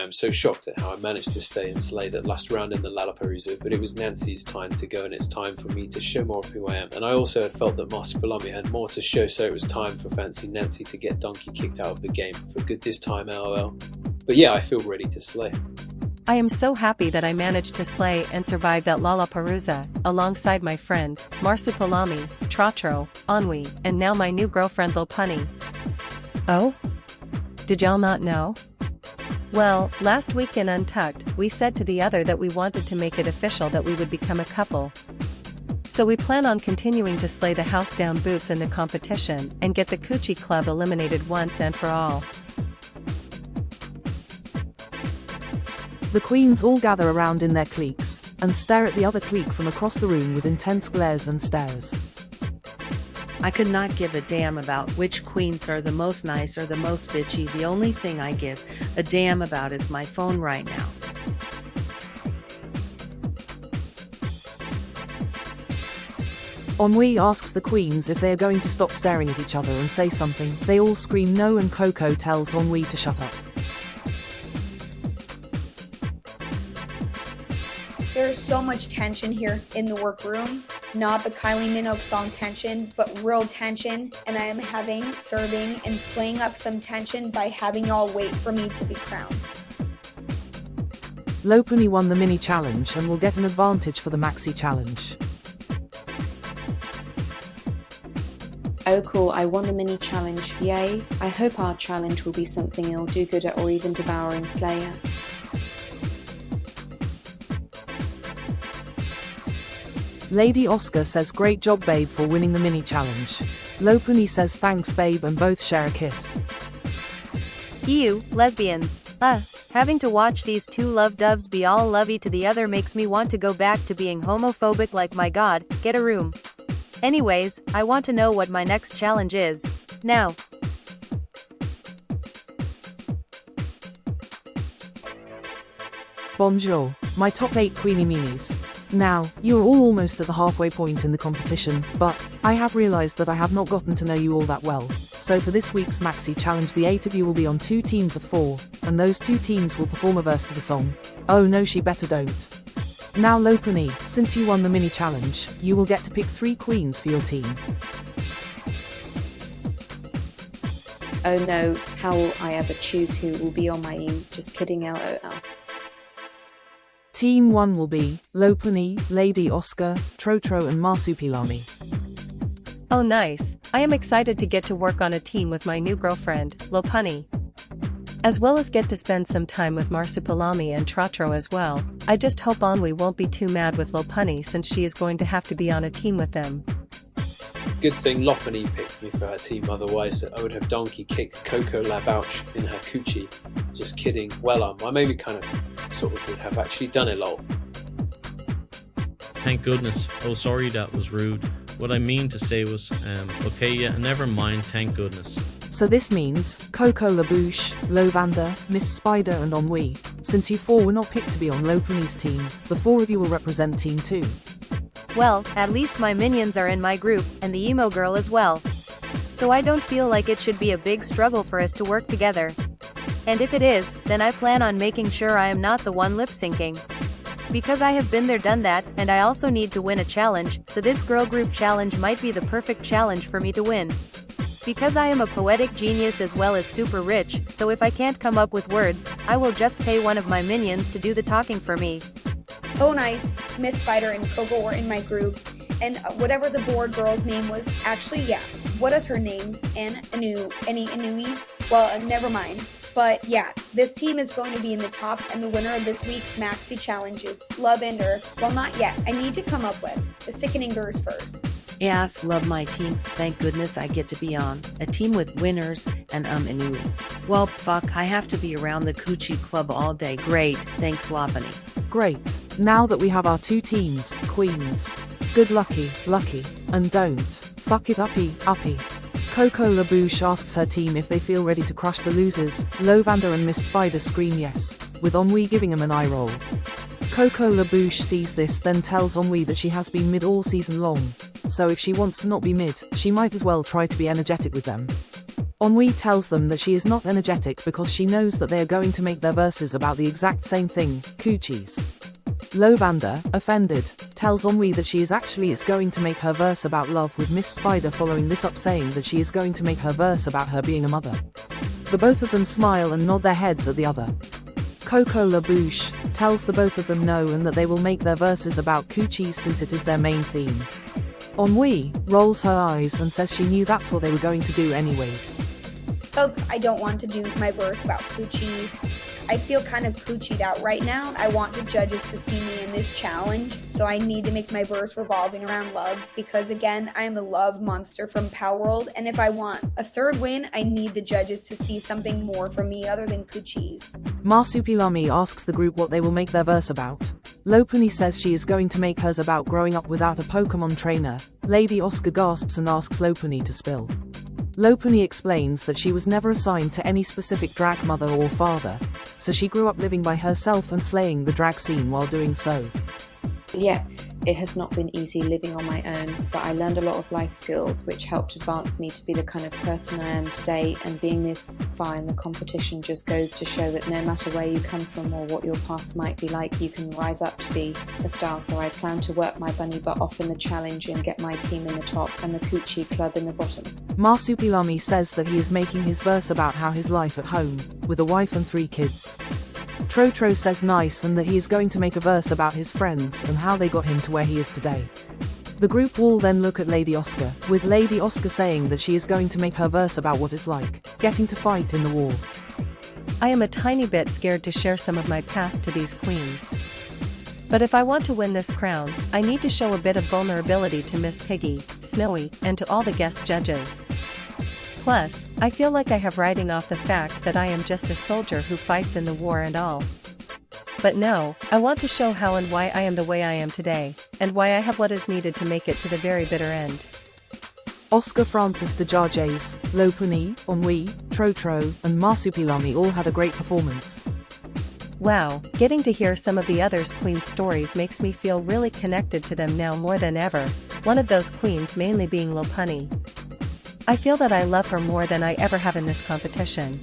am so shocked at how I managed to stay and slay that last round in the Lollapalooza, but it was Nancy's time to go and it's time for me to show more of who I am. And I also had felt that Marsupilami had more to show, so it was time for Fancy Nancy to get donkey kicked out of the game. For good this time, LOL. But yeah, I feel ready to slay. I am so happy that I managed to slay and survive that Lollapalooza, alongside my friends, Marsupilami, Trotro, Ennui, and now my new girlfriend Lil Punny. Oh? Did y'all not know? Well, last week in Untucked, we said to the other that we wanted to make it official that we would become a couple. So we plan on continuing to slay the house down boots in the competition and get the Coochie Club eliminated once and for all. The queens all gather around in their cliques, and stare at the other clique from across the room with intense glares and stares. I could not give a damn about which queens are the most nice or the most bitchy. The only thing I give a damn about is my phone right now. Ennui asks the queens if they are going to stop staring at each other and say something. They all scream no and Coco tells Ennui to shut up. There's so much tension here in the workroom. Not the Kylie Minogue song tension, but real tension. And I am having, serving, and slaying up some tension by having y'all wait for me to be crowned. Lopuni won the mini challenge and will get an advantage for the maxi challenge. Oh cool, I won the mini challenge, yay. I hope our challenge will be something I'll do good at or even devour and slay at. Lady Oscar says great job babe for winning the mini challenge. Lopuni says thanks babe and both share a kiss. Ew, lesbians. Having to watch these two love doves be all lovey to the other makes me want to go back to being homophobic like my god, get a room. Anyways, I want to know what my next challenge is. Now. Bonjour, my top 8 Queenie Meanies. Now, you're all almost at the halfway point in the competition, but I have realized that I have not gotten to know you all that well. So for this week's Maxi Challenge, the 8 of you will be on 2 teams of 4, and those 2 teams will perform a verse to the song. Oh no, she better don't. Now Lopuni, since you won the mini challenge, you will get to pick 3 queens for your team. Oh no, how will I ever choose who will be on my team? Just kidding, LOL. Team 1 will be Lopuni, Lady Oscar, Trotro and Marsupilami. Oh nice, I am excited to get to work on a team with my new girlfriend, Lil Punny. As well as get to spend some time with Marsupilami and Trotro as well. I just hope Ennui won't be too mad with Lil Punny since she is going to have to be on a team with them. Good thing Lopini picked me for her team, otherwise I would have donkey kicked Coco Labouche in her coochie. Just kidding. Well, I maybe kind of sort of would have actually done it, lol. Thank goodness. Oh, sorry, that was rude. What I mean to say was, okay, yeah, never mind, thank goodness. So this means Coco Labouche, Lovander, Miss Spider and Ennui. Since you 4 were not picked to be on Lopuni's team, the 4 of you will represent Team 2. Well, at least my minions are in my group, and the emo girl as well. So I don't feel like it should be a big struggle for us to work together. And if it is, then I plan on making sure I am not the one lip-syncing. Because I have been there done that, and I also need to win a challenge, so this girl group challenge might be the perfect challenge for me to win. Because I am a poetic genius as well as super rich, so if I can't come up with words, I will just pay one of my minions to do the talking for me. Oh nice, Miss Spider and Coco were in my group, and whatever the board girl's name was, actually yeah, what is her name? Ennui? Well, never mind. But yeah, this team is going to be in the top, and the winner of this week's Maxi Challenge is Love Ender. Well, not yet. I need to come up with the sickening girls first. Yes, love my team. Thank goodness I get to be on a team with winners and Ennui. Well, fuck, I have to be around the Coochie Club all day. Great, thanks Lopini. Great. Now that we have our 2 teams, queens. Good lucky, and don't fuck it uppy. Coco Labouche asks her team if they feel ready to crush the losers. Lovander and Miss Spider scream yes, with Ennui giving him an eye roll. Coco Labouche sees this, then tells Ennui that she has been mid all season long, so if she wants to not be mid, she might as well try to be energetic with them. Ennui tells them that she is not energetic because she knows that they are going to make their verses about the exact same thing, coochies. Lavender, offended, tells Ennui that she is going to make her verse about love with Miss Spider, following this up saying that she is going to make her verse about her being a mother. The both of them smile and nod their heads at the other. Coco La Bouche tells the both of them no and that they will make their verses about coochies since it is their main theme. Ennui rolls her eyes and says she knew that's what they were going to do anyways. Look, I don't want to do my verse about coochies. I feel kind of coochied out right now. I want the judges to see me in this challenge, so I need to make my verse revolving around love because, again, I am the love monster from Power World, and if I want a third win, I need the judges to see something more from me other than coochies. Marsupilami asks the group what they will make their verse about. Lopunny says she is going to make hers about growing up without a Pokemon trainer. Lady Oscar gasps and asks Lopunny to spill. Lopunny explains that she was never assigned to any specific drag mother or father, so she grew up living by herself and slaying the drag scene while doing so. Yeah, it has not been easy living on my own, but I learned a lot of life skills which helped advance me to be the kind of person I am today, and being this far in the competition just goes to show that no matter where you come from or what your past might be like, you can rise up to be a star. So I plan to work my bunny butt off in the challenge and get my team in the top and the Coochie Club in the bottom. Marsupilami says that he is making his verse about how his life at home, with a wife and 3 kids. Trotro says nice and that he is going to make a verse about his friends and how they got him to where he is today. The group all then look at Lady Oscar, with Lady Oscar saying that she is going to make her verse about what it's like getting to fight in the war. I am a tiny bit scared to share some of my past to these queens. But if I want to win this crown, I need to show a bit of vulnerability to Miss Piggy, Snowy, and to all the guest judges. Plus, I feel like I have writing off the fact that I am just a soldier who fights in the war and all. But no, I want to show how and why I am the way I am today, and why I have what is needed to make it to the very bitter end. Oscar Francis de Jarges, Lopunny, Ennui, Trotro, and Marsupilami all had a great performance. Wow, getting to hear some of the others' queens' stories makes me feel really connected to them now more than ever, one of those queens mainly being Lopunny. I feel that I love her more than I ever have in this competition.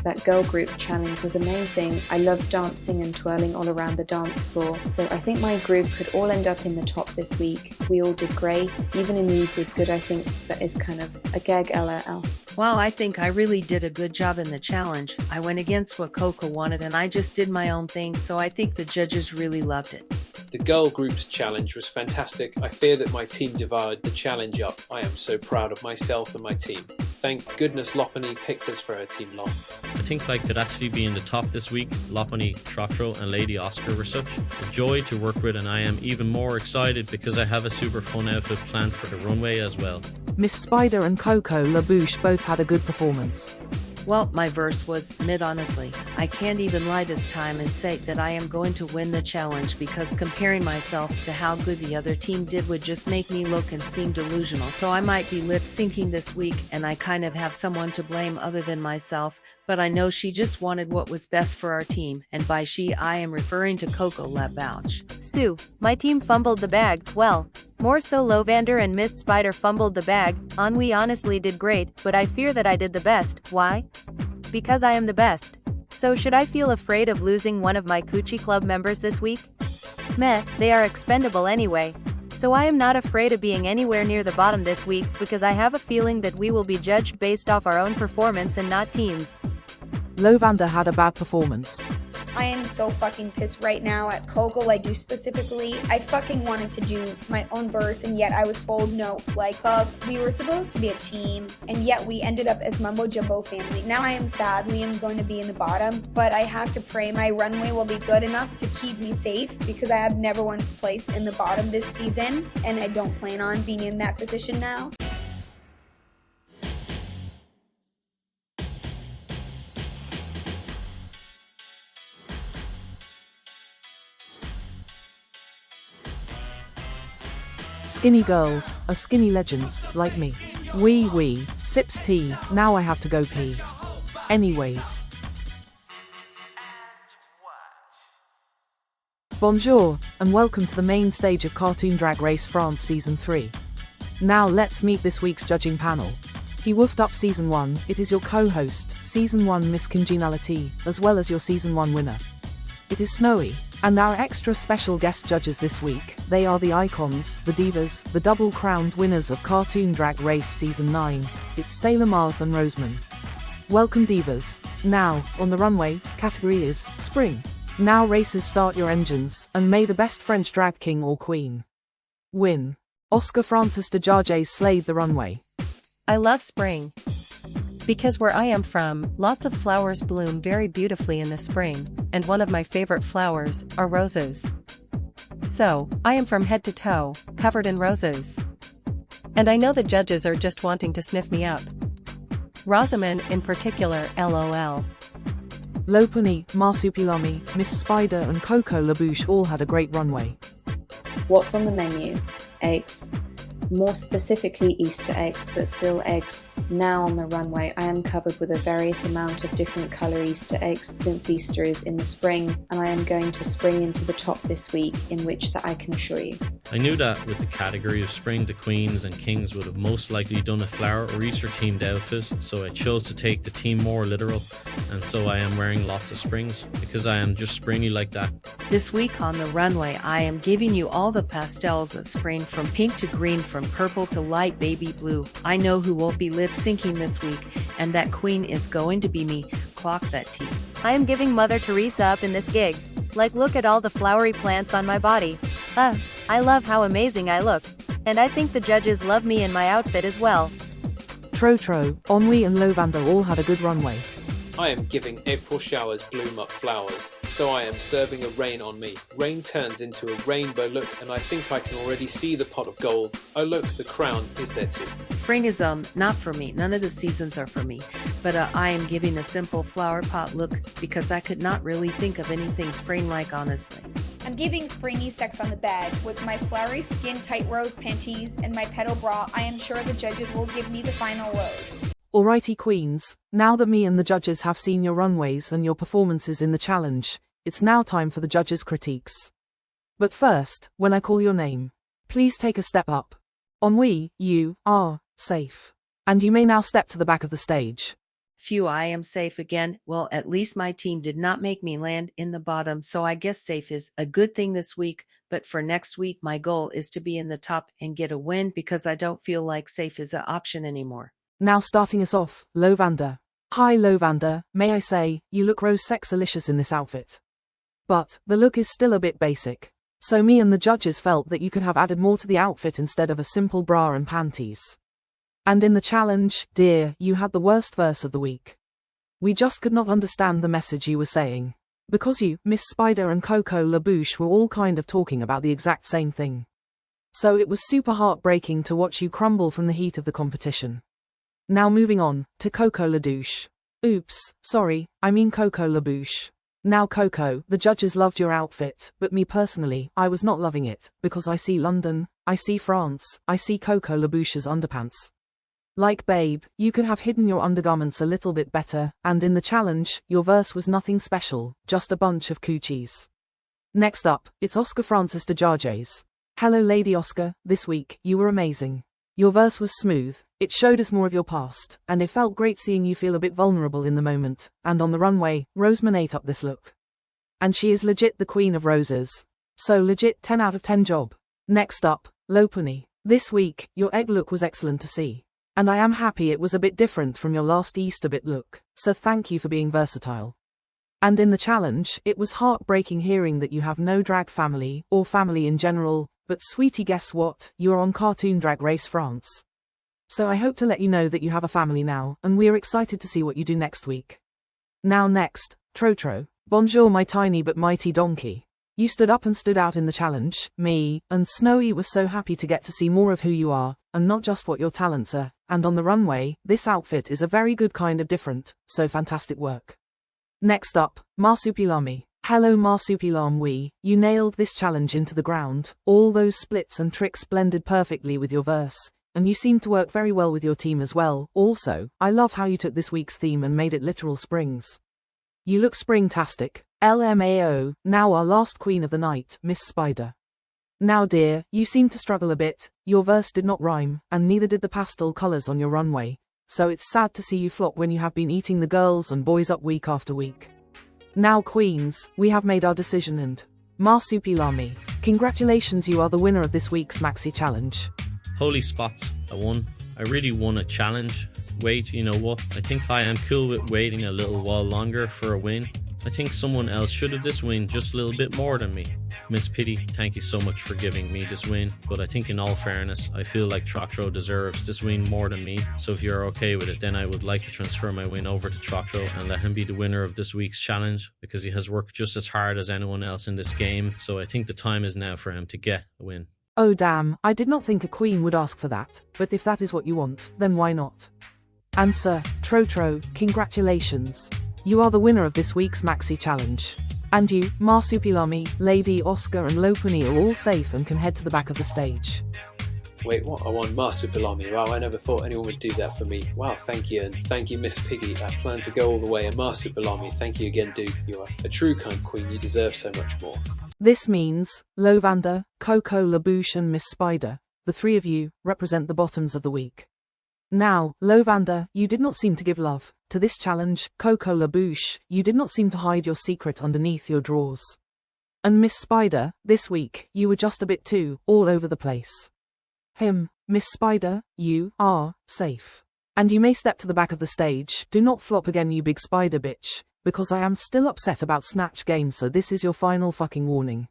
That girl group challenge was amazing. I loved dancing and twirling all around the dance floor, so I think my group could all end up in the top this week. We all did great, even Emu did good. I think that is kind of a gag LOL. Wow, I think I really did a good job in the challenge. I went against what Coco wanted and I just did my own thing, so I think the judges really loved it. The girl group's challenge was fantastic. I fear that my team devoured the challenge up. I am so proud of myself and my team. Thank goodness Lopunny picked us for her team lot. I think I could actually be in the top this week. Lopunny, Trotro and Lady Oscar were such a joy to work with, and I am even more excited because I have a super fun outfit planned for the runway as well. Miss Spider and Coco La Bouche both had a good performance. Well, my verse was mid, honestly. I can't even lie this time and say that I am going to win the challenge, because comparing myself to how good the other team did would just make me look and seem delusional. So I might be lip syncing this week and I kind of have someone to blame other than myself, but I know she just wanted what was best for our team, and by she I am referring to Coco La Bouche. Sue, my team fumbled the bag. Well, more so Lavender and Miss Spider fumbled the bag. Ennui honestly did great, but I fear that I did the best. Why? Because I am the best. So should I feel afraid of losing one of my Coochie Club members this week? Meh, they are expendable anyway. So I am not afraid of being anywhere near the bottom this week, because I have a feeling that we will be judged based off our own performance and not teams. Lavender had a bad performance. I am so fucking pissed right now at Coco La Bouche specifically. I fucking wanted to do my own verse, and yet I was told no. Like, we were supposed to be a team, and yet we ended up as Mumbo Jumbo family. Now I am sad. We am going to be in the bottom, but I have to pray my runway will be good enough to keep me safe, because I have never once placed in the bottom this season, and I don't plan on being in that position now. Skinny girls are skinny legends, like me. Wee, sips tea, now I have to go pee. Anyways. Bonjour, and welcome to the main stage of Cartoon Drag Race France Season 3. Now let's meet this week's judging panel. He woofed up Season 1, it is your co-host, Season 1 Miss Congeniality, as well as your Season 1 winner. It is Snowy, and our extra special guest judges this week, they are the icons, the divas, the double-crowned winners of Cartoon Drag Race Season 9, it's Sailor Mars and Roseman. Welcome divas. Now, on the runway, category is Spring. Now races, start your engines, and may the best French drag king or queen win. Oscar Francis de Jarges slayed the runway. I love spring. Because where I am from, lots of flowers bloom very beautifully in the spring, and one of my favorite flowers are roses. So, I am from head to toe, covered in roses. And I know the judges are just wanting to sniff me up. Rosamund in particular, LOL. Lopani, Marsupilami, Miss Spider and Coco LaBouche all had a great runway. What's on the menu? Eggs. More specifically Easter eggs, but still eggs. Now on the runway, I am covered with a various amount of different colour Easter eggs since Easter is in the spring, and I am going to spring into the top this week, in which that I can assure you. I knew that with the category of spring, the queens and kings would have most likely done a flower or Easter themed outfit, so I chose to take the theme more literal, and so I am wearing lots of springs, because I am just springy like that. This week on the runway, I am giving you all the pastels of spring, from pink to green, from purple to light baby blue. I know who won't be lip syncing this week, and that queen is going to be me. Clock that tea. I am giving Mother Teresa up in this gig. Like, look at all the flowery plants on my body. I love how amazing I look. And I think the judges love me in my outfit as well. Trotro, Ennui and Lovander all had a good runway. I am giving April showers bloom up flowers, so I am serving a rain on me. Rain turns into a rainbow look, and I think I can already see the pot of gold. Oh look, the crown is there too. Spring is not for me. None of the seasons are for me. But I am giving a simple flower pot look because I could not really think of anything spring-like, honestly. I'm giving springy sex on the bed. With my flowery skin tight rose panties and my petal bra, I am sure the judges will give me the final rose. Alrighty queens, now that me and the judges have seen your runways and your performances in the challenge, it's now time for the judges' critiques. But first, when I call your name, please take a step up. Ennui, you are safe. And you may now step to the back of the stage. Phew, I am safe again. Well, at least my team did not make me land in the bottom, so I guess safe is a good thing this week. But for next week, my goal is to be in the top and get a win, because I don't feel like safe is an option anymore. Now starting us off, Lovander. Hi Lovander, may I say, you look rose sexalicious in this outfit. But, the look is still a bit basic. So me and the judges felt that you could have added more to the outfit instead of a simple bra and panties. And in the challenge, dear, you had the worst verse of the week. We just could not understand the message you were saying. Because you, Miss Spider and Coco LaBouche were all kind of talking about the exact same thing. So it was super heartbreaking to watch you crumble from the heat of the competition. Now moving on, to Coco LaDouche. Oops, sorry, I mean Coco LaBouche. Now Coco, the judges loved your outfit, but me personally, I was not loving it, because I see London, I see France, I see Coco LaBouche's underpants. Like babe, you could have hidden your undergarments a little bit better, and in the challenge, your verse was nothing special, just a bunch of coochies. Next up, it's Oscar Francis de Jarges. Hello Lady Oscar, this week, you were amazing. Your verse was smooth, it showed us more of your past, and it felt great seeing you feel a bit vulnerable in the moment, and on the runway, Roseman ate up this look. And she is legit the queen of roses. So legit 10 out of 10 job. Next up, Lopani. This week, your egg look was excellent to see. And I am happy it was a bit different from your last Easter bit look, so thank you for being versatile. And in the challenge, it was heartbreaking hearing that you have no drag family, or family in general, but sweetie guess what, you are on Cartoon Drag Race France. So I hope to let you know that you have a family now, and we are excited to see what you do next week. Now next, Trotro. Bonjour my tiny but mighty donkey. You stood up and stood out in the challenge, me, and Snowy was so happy to get to see more of who you are, and not just what your talents are, and on the runway, this outfit is a very good kind of different, so fantastic work. Next up, Marsupilami. Hello Marsupilami, you nailed this challenge into the ground, all those splits and tricks blended perfectly with your verse, and you seemed to work very well with your team as well. Also, I love how you took this week's theme and made it literal springs. You look springtastic. LMAO, now our last queen of the night, Miss Spider. Now dear, you seem to struggle a bit, your verse did not rhyme, and neither did the pastel colors on your runway, so it's sad to see you flop when you have been eating the girls and boys up week after week. Now queens, we have made our decision and Marsupilami, congratulations, you are the winner of this week's Maxi Challenge. Holy spots, I won. I really won a challenge. Wait, you know what? I think I am cool with waiting a little while longer for a win. I think someone else should have this win just a little bit more than me. Miss Pity, thank you so much for giving me this win, but I think in all fairness, I feel like Trotro deserves this win more than me, so if you're okay with it, then I would like to transfer my win over to Trotro and let him be the winner of this week's challenge, because he has worked just as hard as anyone else in this game, so I think the time is now for him to get a win. Oh damn, I did not think a queen would ask for that, but if that is what you want, then why not? And Sir Trotro, congratulations. You are the winner of this week's Maxi Challenge. And you, Marsupilami, Lady Oscar and Lopuni are all safe and can head to the back of the stage. Wait, what? I won Marsupilami. Wow, I never thought anyone would do that for me. Wow, thank you, and thank you, Miss Piggy. I plan to go all the way, and Marsupilami, thank you again, dude. You are a true kind queen. You deserve so much more. This means, Lovander, Coco, Labouche and Miss Spider, the three of you, represent the bottoms of the week. Now, Lovander, you did not seem to give love to this challenge. Coco Labouche, you did not seem to hide your secret underneath your drawers. And Miss Spider, this week, you were just a bit too all over the place. Miss Spider, you are safe. And you may step to the back of the stage. Do not flop again, you big spider bitch, because I am still upset about Snatch Game, so this is your final fucking warning.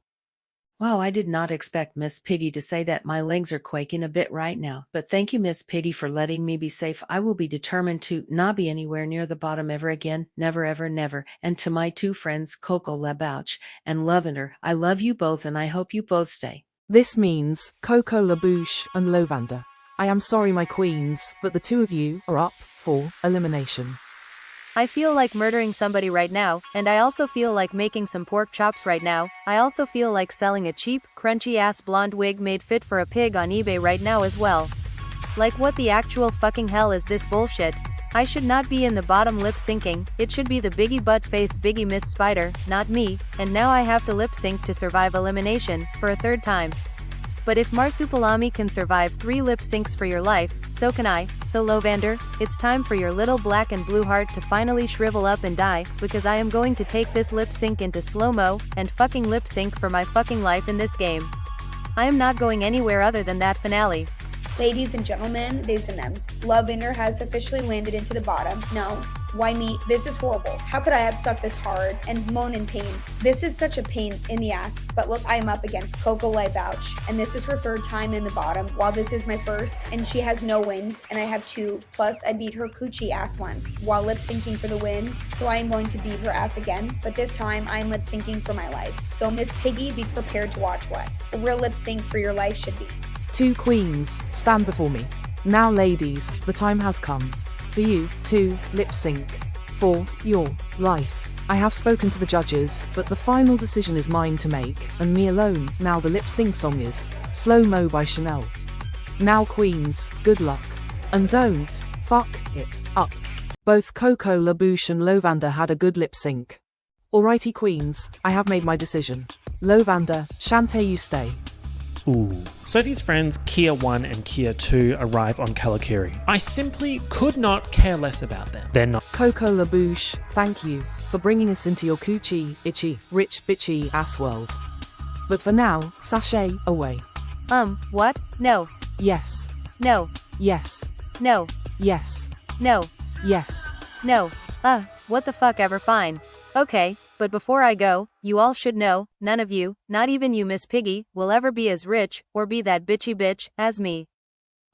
Wow, I did not expect Miss Piggy to say that. My legs are quaking a bit right now. But thank you, Miss Piggy, for letting me be safe. I will be determined to not be anywhere near the bottom ever again. Never, ever, never. And to my two friends, Coco Labouche and Lavender, I love you both and I hope you both stay. This means, Coco Labouche and Lovander, I am sorry my queens, but the two of you are up for elimination. I feel like murdering somebody right now, and I also feel like making some pork chops right now. I also feel like selling a cheap, crunchy-ass blonde wig made fit for a pig on eBay right now as well. Like, what the actual fucking hell is this bullshit? I should not be in the bottom lip syncing, it should be the biggie butt face biggie Miss Spider, not me, and now I have to lip sync to survive elimination, for a third time. But if Marsupilami can survive 3 lip syncs for your life, so can I. So Lovander, it's time for your little black and blue heart to finally shrivel up and die, because I am going to take this lip sync into slow-mo, and fucking lip sync for my fucking life in this game. I am not going anywhere other than that finale. Ladies and gentlemen, theys and thems, Lavender has officially landed into the bottom. No, why me? This is horrible. How could I have sucked this hard and moan in pain? This is such a pain in the ass. But look, I am up against Coco Labouche, and this is her 3rd time in the bottom, while this is my 1st, and she has no wins, and I have 2. Plus, I beat her coochie ass once, while lip syncing for the win, so I am going to beat her ass again, but this time I am lip syncing for my life. So Miss Piggy, be prepared to watch what a real lip sync for your life should be. 2 queens, stand before me. Now ladies, the time has come for you to lip sync for your life. I have spoken to the judges, but the final decision is mine to make, and me alone. Now the lip sync song is Slow Mo by Chanel. Now queens, good luck. And don't fuck it up. Both Coco Labouche and Lovander had a good lip sync. Alrighty queens, I have made my decision. Lovander, Shantae, you stay. Ooh. Sophie's friends Kia 1 and Kia 2 arrive on Kalakiri. I simply could not care less about them. They're not. Coco Labouche, thank you for bringing us into your coochie, itchy, rich bitchy ass world. But for now, sashay away. What? No. Yes. No. Yes. No. Yes. No. Yes. No. What the fuck ever, fine. Okay. But before I go, you all should know, none of you, not even you Miss Piggy, will ever be as rich, or be that bitchy bitch, as me.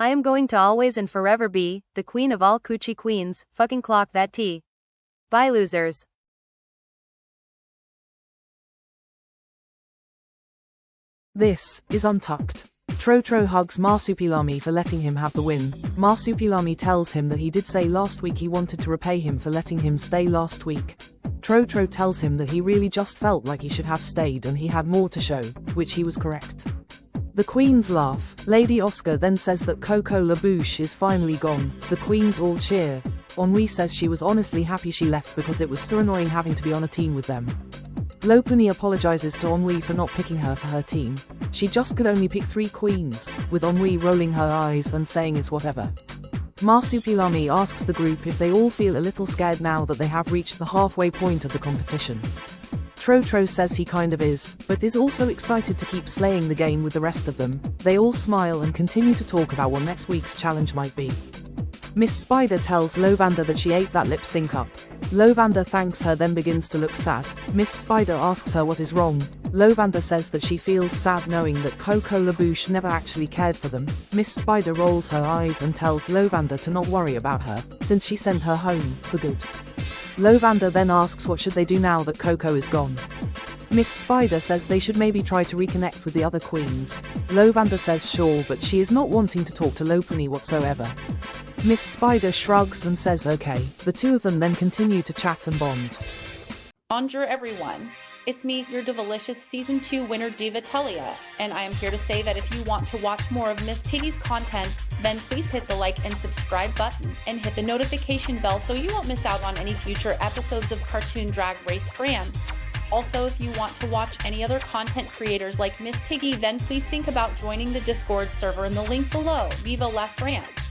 I am going to always and forever be, the queen of all coochie queens, fucking clock that tea. Bye losers. This is Untucked. Trotro hugs Marsupilami for letting him have the win. Marsupilami tells him that he did say last week he wanted to repay him for letting him stay last week. Trotro tells him that he really just felt like he should have stayed and he had more to show, which he was correct. The queens laugh. Lady Oscar then says that Coco Labouche is finally gone. The queens all cheer. Ennui says she was honestly happy she left because it was so annoying having to be on a team with them. Lopuni apologizes to Ennui for not picking her for her team. She just could only pick 3 queens, with Ennui rolling her eyes and saying it's whatever. Marsupilami asks the group if they all feel a little scared now that they have reached the halfway point of the competition. Trotro says he kind of is, but is also excited to keep slaying the game with the rest of them. They all smile and continue to talk about what next week's challenge might be. Miss Spider tells Lovanda that she ate that lip sync up. Lovanda thanks her, then begins to look sad. Miss Spider asks her what is wrong. Lovanda says that she feels sad knowing that Coco LaBouche never actually cared for them. Miss Spider rolls her eyes and tells Lovanda to not worry about her, since she sent her home for good. Lovanda then asks what should they do now that Coco is gone. Miss Spider says they should maybe try to reconnect with the other queens. Lovanda says sure, but she is not wanting to talk to Lopunny whatsoever. Miss Spider shrugs and says okay. The two of them then continue to chat and bond. Bonjour everyone. It's me, your Divalicious Season 2 winner Divatelia, and I am here to say that if you want to watch more of Miss Piggy's content, then please hit the like and subscribe button, and hit the notification bell so you won't miss out on any future episodes of Cartoon Drag Race France. Also, if you want to watch any other content creators like Miss Piggy, then please think about joining the Discord server in the link below. Viva la France!